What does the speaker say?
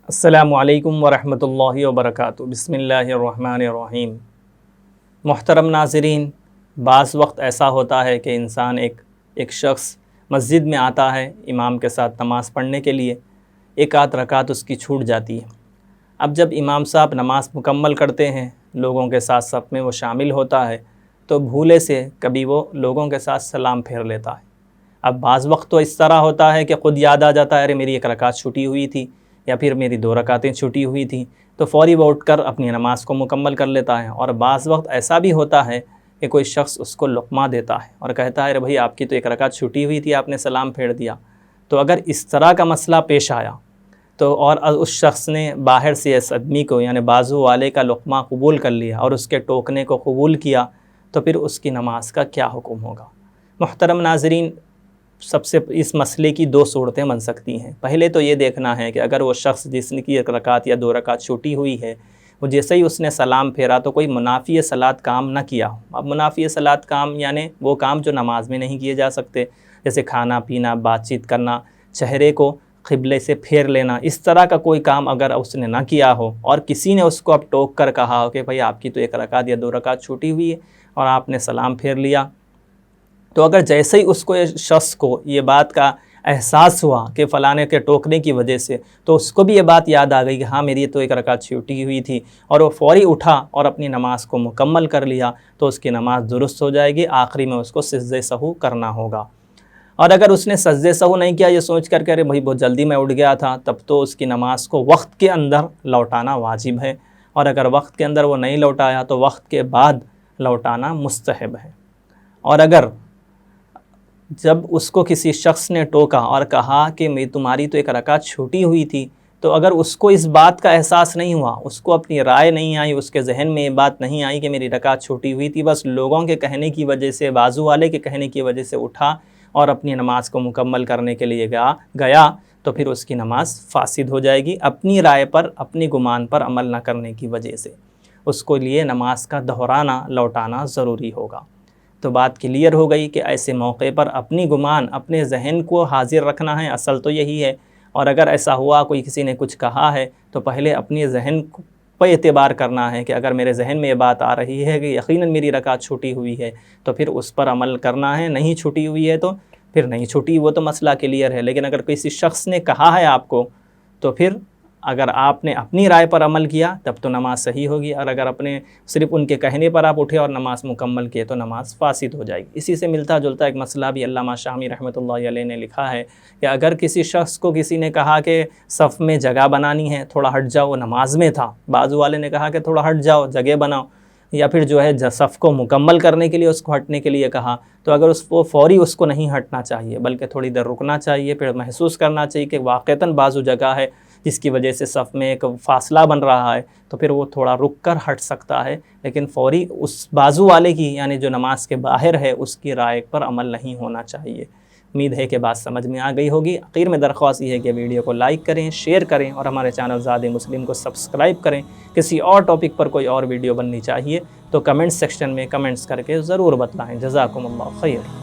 السلام علیکم ورحمۃ اللہ وبرکاتہ۔ بسم اللہ الرحمن الرحیم۔ محترم ناظرین، بعض وقت ایسا ہوتا ہے کہ انسان ایک شخص مسجد میں آتا ہے امام کے ساتھ نماز پڑھنے کے لیے، ایک آدھ رکعت اس کی چھوٹ جاتی ہے۔ اب جب امام صاحب نماز مکمل کرتے ہیں، لوگوں کے ساتھ صف میں وہ شامل ہوتا ہے، تو بھولے سے کبھی وہ لوگوں کے ساتھ سلام پھیر لیتا ہے۔ اب بعض وقت تو اس طرح ہوتا ہے کہ خود یاد آ جاتا ہے، ارے میری ایک رکعت چھوٹی ہوئی تھی یا پھر میری 2 رکعتیں چھوٹی ہوئی تھیں، تو فوری وہ اٹھ کر اپنی نماز کو مکمل کر لیتا ہے۔ اور بعض وقت ایسا بھی ہوتا ہے کہ کوئی شخص اس کو لقمہ دیتا ہے اور کہتا ہے، ارے بھائی آپ کی تو 1 رکعت چھوٹی ہوئی تھی، آپ نے سلام پھیر دیا۔ تو اگر اس طرح کا مسئلہ پیش آیا تو اور اس شخص نے باہر سے اس آدمی کو یعنی بازو والے کا لقمہ قبول کر لیا اور اس کے ٹوکنے کو قبول کیا، تو پھر اس کی نماز کا کیا حکم ہوگا؟ محترم ناظرین، سب سے اس مسئلے کی 2 صورتیں بن سکتی ہیں۔ پہلے تو یہ دیکھنا ہے کہ اگر وہ شخص جس کی 1 رکعت یا 2 رکعت چھوٹی ہوئی ہے، وہ جیسے ہی اس نے سلام پھیرا تو کوئی منافی صلاۃ کام نہ کیا ہو۔ اب منافی صلاۃ کام یعنی وہ کام جو نماز میں نہیں کیے جا سکتے، جیسے کھانا پینا، بات چیت کرنا، چہرے کو قبلے سے پھیر لینا، اس طرح کا کوئی کام اگر اس نے نہ کیا ہو اور کسی نے اس کو اب ٹوک کر کہا ہو کہ بھائی آپ کی تو 1 رکعت یا 2 رکعت چھوٹی ہوئی ہے اور آپ نے سلام پھیر لیا، تو اگر جیسے ہی اس کو شخص کو یہ بات کا احساس ہوا کہ فلانے کے ٹوکنے کی وجہ سے، تو اس کو بھی یہ بات یاد آ گئی کہ ہاں میری تو 1 رکعت چھوٹی ہوئی تھی، اور وہ فوری اٹھا اور اپنی نماز کو مکمل کر لیا، تو اس کی نماز درست ہو جائے گی۔ آخری میں اس کو سجدہ سہو کرنا ہوگا۔ اور اگر اس نے سجدہ سہو نہیں کیا، یہ سوچ کر کہ ارے بھائی بہت جلدی میں اٹھ گیا تھا، تب تو اس کی نماز کو وقت کے اندر لوٹانا واجب ہے، اور اگر وقت کے اندر وہ نہیں لوٹایا تو وقت کے بعد لوٹانا مستحب ہے۔ اور اگر جب اس کو کسی شخص نے ٹوکا اور کہا کہ تمہاری تو 1 رکعت چھوٹی ہوئی تھی، تو اگر اس کو اس بات کا احساس نہیں ہوا، اس کو اپنی رائے نہیں آئی، اس کے ذہن میں یہ بات نہیں آئی کہ میری رکعت چھوٹی ہوئی تھی، بس لوگوں کے کہنے کی وجہ سے، بازو والے کے کہنے کی وجہ سے اٹھا اور اپنی نماز کو مکمل کرنے کے لیے گیا، تو پھر اس کی نماز فاسد ہو جائے گی، اپنی رائے پر، اپنی گمان پر عمل نہ کرنے کی وجہ سے۔ اس کو لیے نماز کا دہرانا، لوٹانا ضروری ہوگا۔ تو بات کلیئر ہو گئی کہ ایسے موقع پر اپنی گمان، اپنے ذہن کو حاضر رکھنا ہے، اصل تو یہی ہے۔ اور اگر ایسا ہوا کوئی کسی نے کچھ کہا ہے تو پہلے اپنے ذہن پہ اعتبار کرنا ہے کہ اگر میرے ذہن میں یہ بات آ رہی ہے کہ یقیناً میری رکعت چھوٹی ہوئی ہے، تو پھر اس پر عمل کرنا ہے۔ نہیں چھوٹی ہوئی ہے تو پھر نہیں چھوٹی، وہ تو مسئلہ کلیئر ہے۔ لیکن اگر کسی شخص نے کہا ہے آپ کو، تو پھر اگر آپ نے اپنی رائے پر عمل کیا تب تو نماز صحیح ہوگی، اور اگر صرف ان کے کہنے پر آپ اٹھے اور نماز مکمل کیے تو نماز فاسد ہو جائے گی۔ اسی سے ملتا جلتا ایک مسئلہ بھی علامہ شامی رحمۃ اللہ علیہ نے لکھا ہے کہ اگر کسی شخص کو کسی نے کہا کہ صف میں جگہ بنانی ہے، تھوڑا ہٹ جاؤ، وہ نماز میں تھا، بازو والے نے کہا کہ تھوڑا ہٹ جاؤ، جگہ بناؤ، یا پھر صف کو مکمل کرنے کے لیے اس کو ہٹنے کے لیے کہا، تو اگر وہ فوری اس کو نہیں ہٹنا چاہیے، بلکہ تھوڑی دیر رکنا چاہیے، پھر محسوس کرنا چاہیے کہ واقعتاً بازو جگہ ہے جس کی وجہ سے صف میں ایک فاصلہ بن رہا ہے، تو پھر وہ تھوڑا رک کر ہٹ سکتا ہے، لیکن فوری اس بازو والے کی یعنی جو نماز کے باہر ہے اس کی رائے پر عمل نہیں ہونا چاہیے۔ امید ہے کہ بات سمجھ میں آ گئی ہوگی۔ آخر میں درخواست یہ ہے کہ ویڈیو کو لائک کریں، شیئر کریں اور ہمارے چینل زاد مسلم کو سبسکرائب کریں۔ کسی اور ٹاپک پر کوئی اور ویڈیو بننی چاہیے تو کمنٹ سیکشن میں کمنٹس کر کے ضرور بتلائیں۔ جزاکم اللہ خیر۔